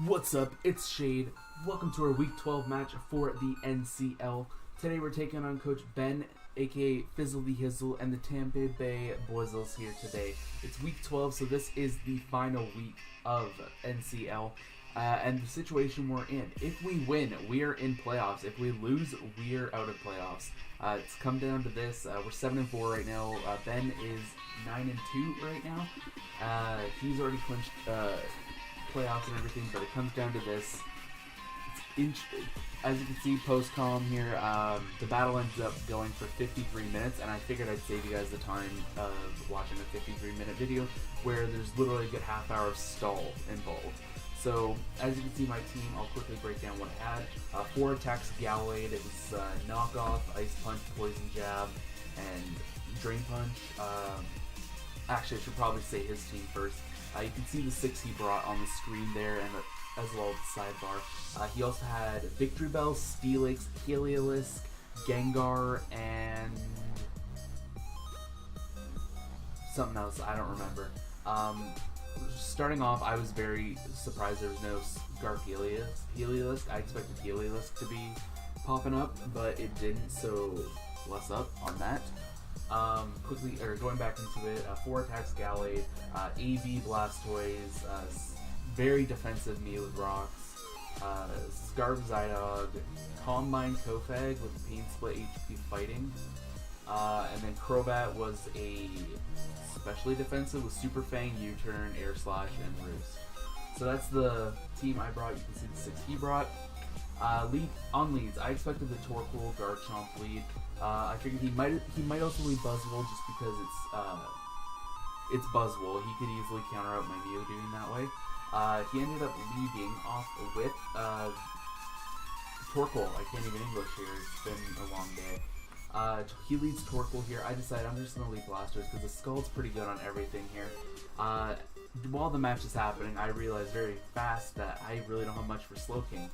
What's up? It's Shade. Welcome to our Week 12 match for the NCL. Today we're taking on Coach Ben, aka Fizzle the Hizzle, and the Tampa Bay Buizels here today. It's Week 12, so this is the final week of NCL. And the situation we're in. If we win, we are in playoffs. If we lose, we are out of playoffs. It's come down to this. We're 7-4 right now. Ben is 9-2 right now. He's already clinched playoffs and everything, but it comes down to this. As you can see, post-com here, the battle ends up going for 53 minutes, and I figured I'd save you guys the time of watching a 53-minute video where there's literally a good half hour of stall involved. So, as you can see my team, I'll quickly break down what I had. 4 attacks Gallade, it was Knockoff, Ice Punch, Poison Jab, and Drain Punch. Actually, I should probably say his team first. You can see the 6 he brought on the screen there, and as well as the sidebar. He also had Victory Bell, Steelix, Heliolisk, Gengar, and something else, I don't remember. Starting off, I was very surprised there was no Heliolisk. I expected Heliolisk to be popping up, but it didn't, so less up on that. Going back into it, 4 attacks Gallade, AV Blastoise, very defensive me with rocks, Scarf Zydog, Combine Kofag with Pain Split HP Fighting, and then Crobat was a especially defensive with Super Fang, U-Turn, Air Slash, and Roost. So that's the team I brought. You can see the 6 he brought. Leads, I expected the Torkoal Garchomp lead. I figured he might also lead Buzzwole just because it's Buzzwole. He could easily counter out my Mew doing that way. He ended up leading off with Torkoal. I can't even English here. It's been a long day. He leads Torkoal here. I decided I'm just going to lead Blastoise because the Skull's pretty good on everything here. While the match is happening, I realized very fast that I really don't have much for Slowking.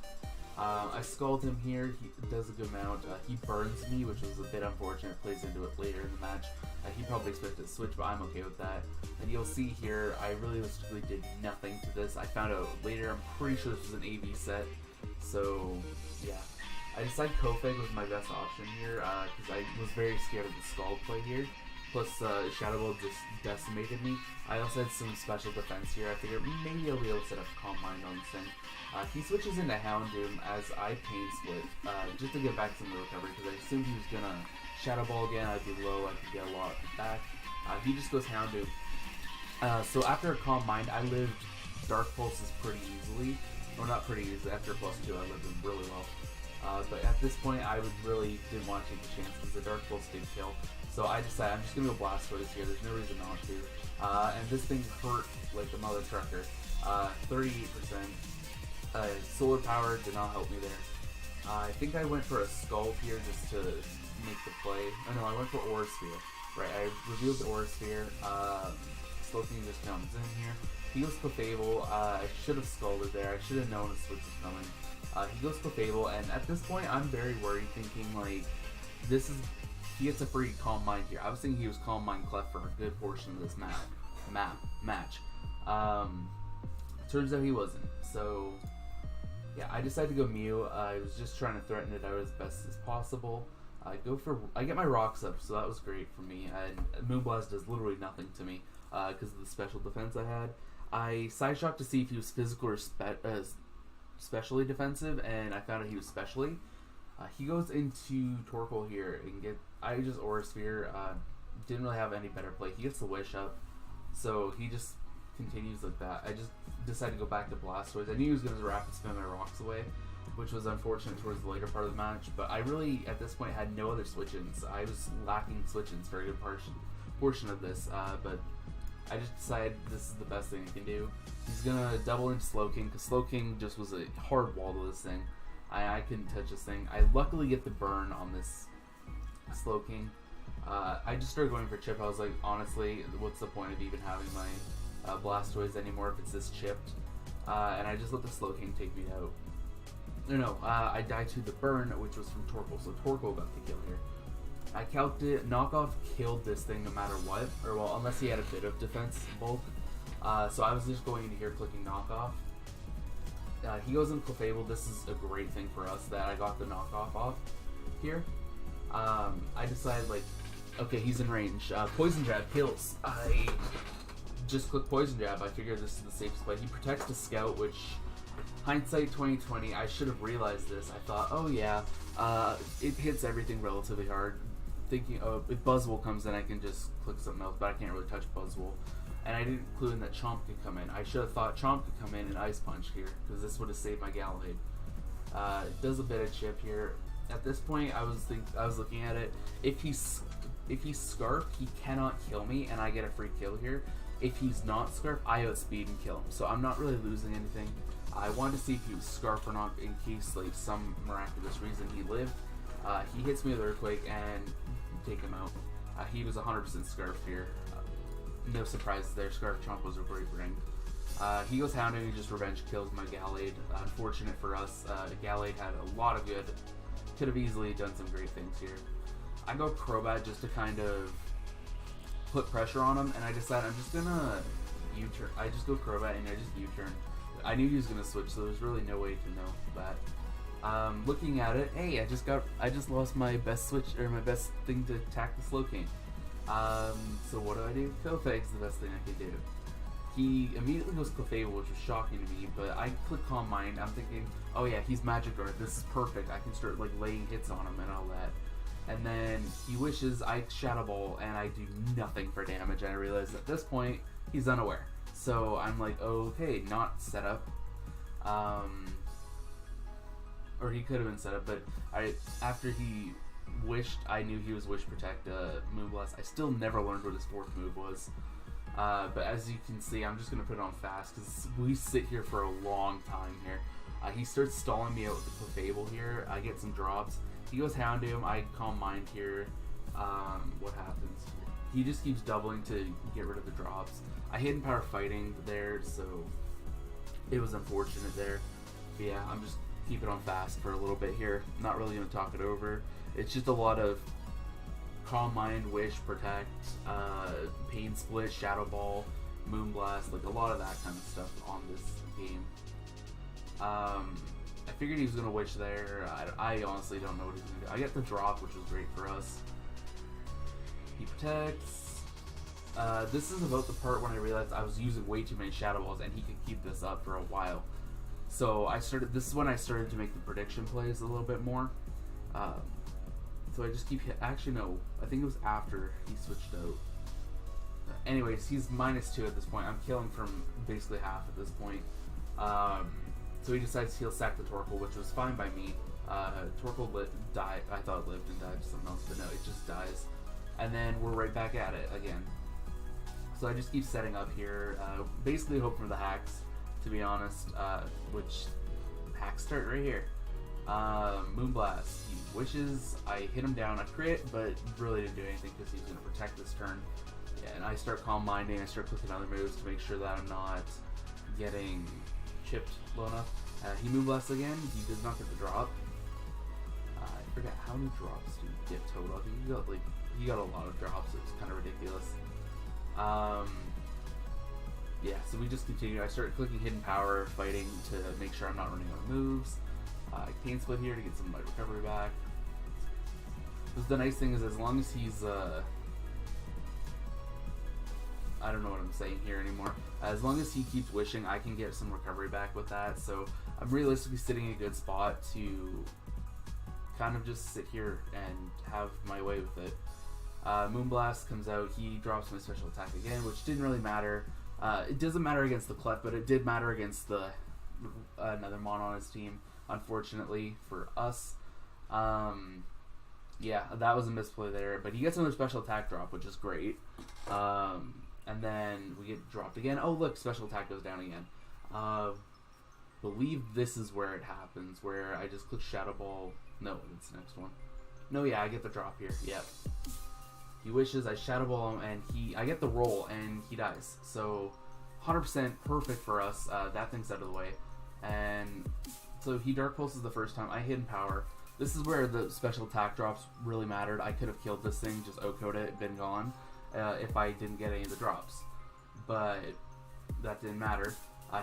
I Scald him here. He does a good amount. He burns me, which was a bit unfortunate. Plays into it later in the match. He probably expected to switch, but I'm okay with that. And you'll see here, I realistically did nothing to this. I found out later, I'm pretty sure this was an AV set. So, yeah. I decided Kofag was my best option here, because I was very scared of the Scald play here. Plus, Shadow Ball just decimated me. I also had some special defense here. I figured maybe I'll be able to set up Calm Mind on this thing. He switches into Houndoom as I Pain Split, just to get back some of the recovery, because I assumed he was going to Shadow Ball again. I'd be low, I could get a lot back. He just goes Houndoom. So after a Calm Mind, I lived Dark Pulses pretty easily. Or not pretty easily, after +2 I lived them really well. But at this point, I didn't want to take the chance because the Dark Pulse did kill. So I decided I'm just going to go Blastoise here. There's no reason not to. And this thing hurt like a mother trucker. 38%. Solar Power did not help me there. I think I went for a Scald here just to make the play. Oh no, I went for Aura Sphere. Right, I revealed the Aura Sphere. Slowking just comes in here. He goes Clefable. I should have Scalded there. I should have known a switch was coming. He goes Clefable, and at this point, I'm very worried, thinking like, he gets a free Calm Mind here. I was thinking he was Calm Mind Clef for a good portion of this match. Turns out he wasn't. So, yeah, I decided to go Mew. I was just trying to threaten it out as best as possible. I get my rocks up, so that was great for me. And Moonblast does literally nothing to me because of the special defense I had. I Side Shocked to see if he was physical or specially defensive, and I found out he was specially. He goes into Torkoal here and I just Aura Sphere. Didn't really have any better play. He gets the Wish up, so he just continues like that. I just decided to go back to Blastoise. I knew he was going to rapid spin my rocks away, which was unfortunate towards the later part of the match, but I really, at this point, had no other switch-ins. I was lacking switch-ins for a good portion of this, but I just decided this is the best thing I can do. He's going to double into Slowking, because Slowking just was a hard wall to this thing. I couldn't touch this thing. I luckily get the burn on this Slowking. I just started going for Chip. I was like, honestly, what's the point of even having my Blastoise anymore if it's this chipped? And I just let the Slowking take me out. No, I died to the burn, which was from Torkoal, so Torkoal got the kill here. I calced it. Knockoff killed this thing no matter what, or well, unless he had a bit of defense bulk. So I was just going into here clicking Knockoff. He goes in Clefable. This is a great thing for us that I got the knockoff off here. I decided, like, okay, he's in range. Poison Jab kills. I just click Poison Jab. I figured this is the safest play. He protects the Scout, which, hindsight 2020, I should have realized this. I thought, oh yeah, it hits everything relatively hard. Thinking, oh, if Buzzwole comes in, I can just click something else, but I can't really touch Buzzwole. And I didn't clue in that Chomp could come in. I should have thought Chomp could come in and Ice Punch here, because this would have saved my Gallade. It does a bit of chip here. At this point, I was looking at it. If he's Scarfed, he cannot kill me, and I get a free kill here. If he's not Scarfed, I outspeed and kill him. So I'm not really losing anything. I wanted to see if he was Scarfed or not, in case, like, some miraculous reason he lived. He hits me with Earthquake and take him out. He was 100% Scarfed here. No surprises there. Scarf Chomp was a great ring. He goes Hounding and just revenge kills my Gallade. Unfortunate for us, Gallade had a lot of good. Could have easily done some great things here. I go Crobat just to kind of put pressure on him, and I decide I'm just gonna U-turn. I just go Crobat and I just U-turn. I knew he was gonna switch, so there's really no way to know that. Looking at it, hey, I just lost my best switch, or my best thing to attack the Slowking. So what do? Kofax is the best thing I could do. He immediately goes Clefable, which was shocking to me, but I click Calm Mind. I'm thinking, oh yeah, he's Magic Guard. This is perfect. I can start, like, laying hits on him and all that. And then he wishes, I Shadow Ball, and I do nothing for damage. And I realize at this point, he's unaware. So I'm like, okay, not set up. Or he could have been set up, but after he wished, I knew he was Wish Protect, Moonblast. I still never learned what his fourth move was. But as you can see, I'm just going to put it on fast, because we sit here for a long time here. He starts stalling me out with the Clefable here. I get some drops. He goes Houndoom. I Calm Mind here. What happens? He just keeps doubling to get rid of the drops. I Hidden Power Fighting there, so it was unfortunate there. But yeah, I'm just keeping it on fast for a little bit here. Not really going to talk it over. It's just a lot of Calm Mind, Wish, Protect, Pain Split, Shadow Ball, Moonblast, like a lot of that kind of stuff on this game. I figured he was going to Wish there. I honestly don't know what he's going to do. I get the drop, which was great for us. He protects. This is about the part when I realized I was using way too many Shadow Balls and he could keep this up for a while. So this is when I started to make the prediction plays a little bit more. So I just keep actually no, I think it was after he switched out. Anyways, he's -2 at this point. I'm killing from basically half at this point. So he decides he'll sack the Torkoal, which was fine by me. Torkoal died. I thought it lived and died to something else, but no, it just dies. And then we're right back at it again. So I just keep setting up here. Basically hope for the hacks, to be honest. Which hacks start right here. Moonblast. He wishes. I hit him down a crit, but really didn't do anything because he's going to protect this turn. Yeah, and I start Calm Minding. I start clicking other moves to make sure that I'm not getting chipped low enough. He Moonblasts again. He does not get the drop. I forget how many drops do you get total. He got a lot of drops. It was kind of ridiculous. Yeah, so we just continue. I started clicking Hidden Power, fighting to make sure I'm not running out of moves. Pain Split here to get some of my recovery back. The nice thing is, as long as he's I don't know what I'm saying here anymore. As long as he keeps wishing, I can get some recovery back with that. So I'm realistically sitting in a good spot to kind of just sit here and have my way with it. Moonblast comes out. He drops my special attack again, which didn't really matter. It doesn't matter against the Clef, but it did matter against the another Mon on his team, unfortunately for us. Yeah, that was a misplay there, but he gets another special attack drop, which is great. And then we get dropped again. Oh, look, special attack goes down again. Believe this is where it happens, where I just click Shadow Ball. No, it's the next one. No, yeah, I get the drop here. Yep. He wishes, I Shadow Ball him, and I get the roll, and he dies. So, 100% perfect for us. That thing's out of the way. And so he Dark Pulses the first time. I Hidden Power. This is where the special attack drops really mattered. I could have killed this thing, just O-code it, been gone, if I didn't get any of the drops. But that didn't matter.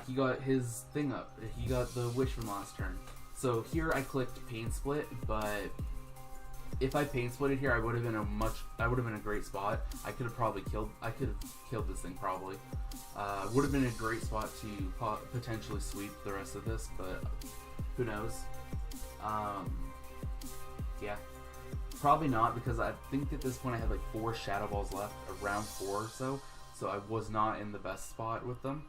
He got his thing up. He got the wish from last turn. So here I clicked pain split, but if I pain splitted here, I would have been a great spot. I could have killed this thing probably. Would have been a great spot to potentially sweep the rest of this, but who knows? Yeah, probably not, because I think at this point I had like 4 Shadow Balls left, around 4 or so. So I was not in the best spot with them.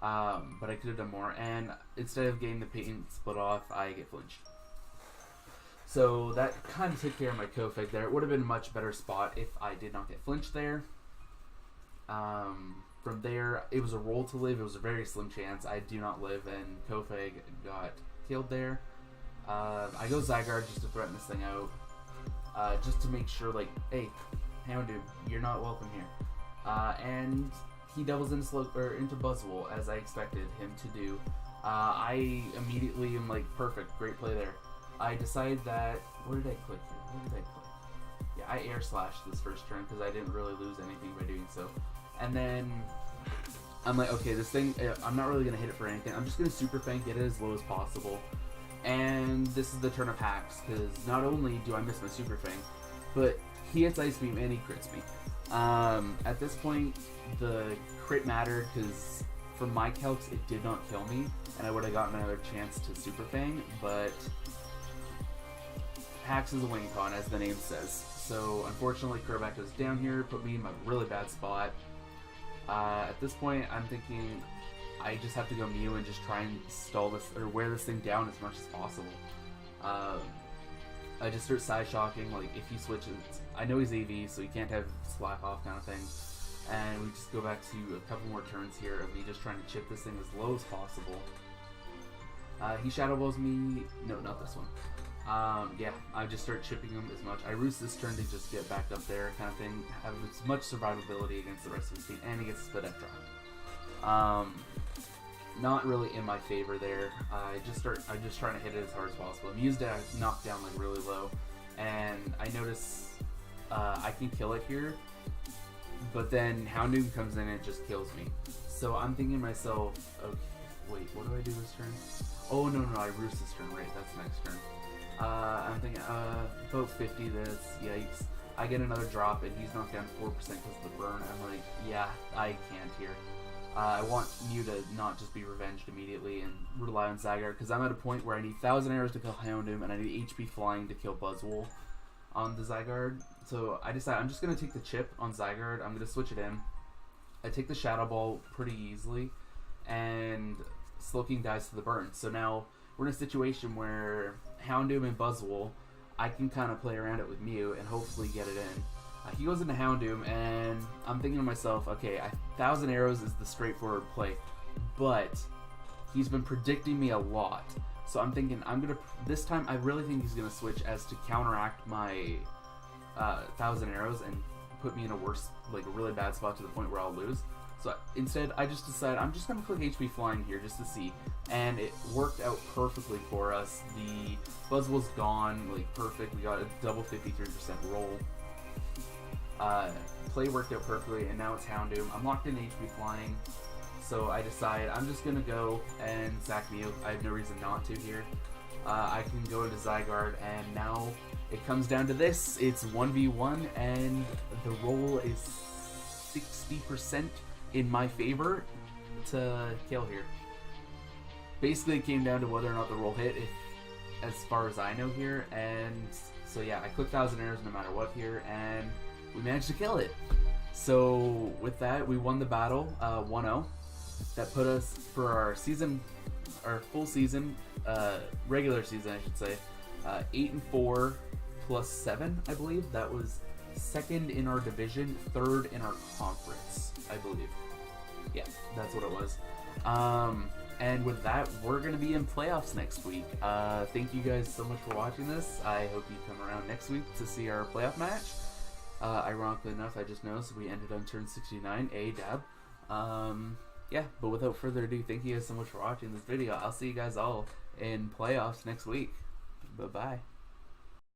But I could have done more, and instead of getting the paint split off, I get flinched. So that kind of took care of my Kofig there. It would have been a much better spot if I did not get flinched there. From there, it was a roll to live. It was a very slim chance. I do not live, and Kofig got killed there. I go Zygarde just to threaten this thing out. Just to make sure, like, hey, Houndoom, you're not welcome here. And he doubles into Buzzwole, as I expected him to do. I immediately am like, perfect, great play there. I decide that, what did I click here? Yeah, I air slashed this first turn because I didn't really lose anything by doing so. And then I'm like, okay, this thing, I'm not really going to hit it for anything. I'm just going to Super Fang, get it as low as possible. And this is the turn of hacks, because not only do I miss my Super Fang, but he hits Ice Beam and he crits me. At this point, the crit mattered because from my calcs, it did not kill me, and I would have gotten another chance to Super Fang, but hacks is a wing con, as the name says. So unfortunately, Crobat goes down here, put me in a really bad spot. At this point, I'm thinking I just have to go Mew and just try and stall this, or wear this thing down as much as possible. I just start side shocking, like if he switches, I know he's AV, so he can't have slap off kind of thing. And we just go back to a couple more turns here of me just trying to chip this thing as low as possible. He Shadow Balls me, no, not this one. Yeah, I just start chipping him as much. I roost this turn to just get back up there kind of thing, have as much survivability against the rest of his team, and he gets a split F drop. Not really in my favor there. I'm just trying to hit it as hard as possible. I'm used to knock down like really low, and I notice I can kill it here, but then Houndoom comes in and it just kills me. So I'm thinking to myself, okay, wait, what do I do this turn? Oh no, I roost this turn, right? That's next turn. I'm thinking, about 50 this, yikes. I get another drop and he's knocked down 4% because of the burn. I'm like, yeah, I can't here. I want Mew to not just be revenged immediately and rely on Zygarde, because I'm at a point where I need 1,000 arrows to kill Houndoom and I need HP flying to kill Buzzwole on the Zygarde. So I decide I'm just going to take the chip on Zygarde. I'm going to switch it in. I take the Shadow Ball pretty easily, and Slowking dies to the burn. So now we're in a situation where Houndoom and Buzzwole, I can kind of play around it with Mew and hopefully get it in. He goes into Houndoom, and I'm thinking to myself, okay, 1,000 arrows is the straightforward play, but he's been predicting me a lot. So I'm thinking, this time I really think he's going to switch as to counteract my 1,000 arrows and put me in a worse, like a really bad spot to the point where I'll lose. So instead, I just decided I'm just going to click HP Flying here just to see, and it worked out perfectly for us. The Buzzwole's gone, like perfect. We got a double 53% roll. Play worked out perfectly, and now it's Houndoom. I'm locked in HP Flying, so I decide I'm just going to go and sack Mew. I have no reason not to here. I can go into Zygarde, and now it comes down to this. It's 1v1, and the roll is 60% in my favor to kill here. Basically, it came down to whether or not the roll hit, as far as I know here, and so yeah, I clicked 1,000 arrows no matter what here, and we managed to kill it. So with that, we won the battle 1-0. That put us for our season, our full season, regular season I should say, 8-4 plus 7, I believe. That was 2nd in our division, 3rd in our conference, I believe. Yeah, that's what it was. And with that, we're going to be in playoffs next week. Thank you guys so much for watching this. I hope you come around next week to see our playoff match. Ironically enough, I just noticed we ended on turn 69, dab. Yeah, but without further ado, thank you guys so much for watching this video. I'll see you guys all in playoffs next week. Bye-bye.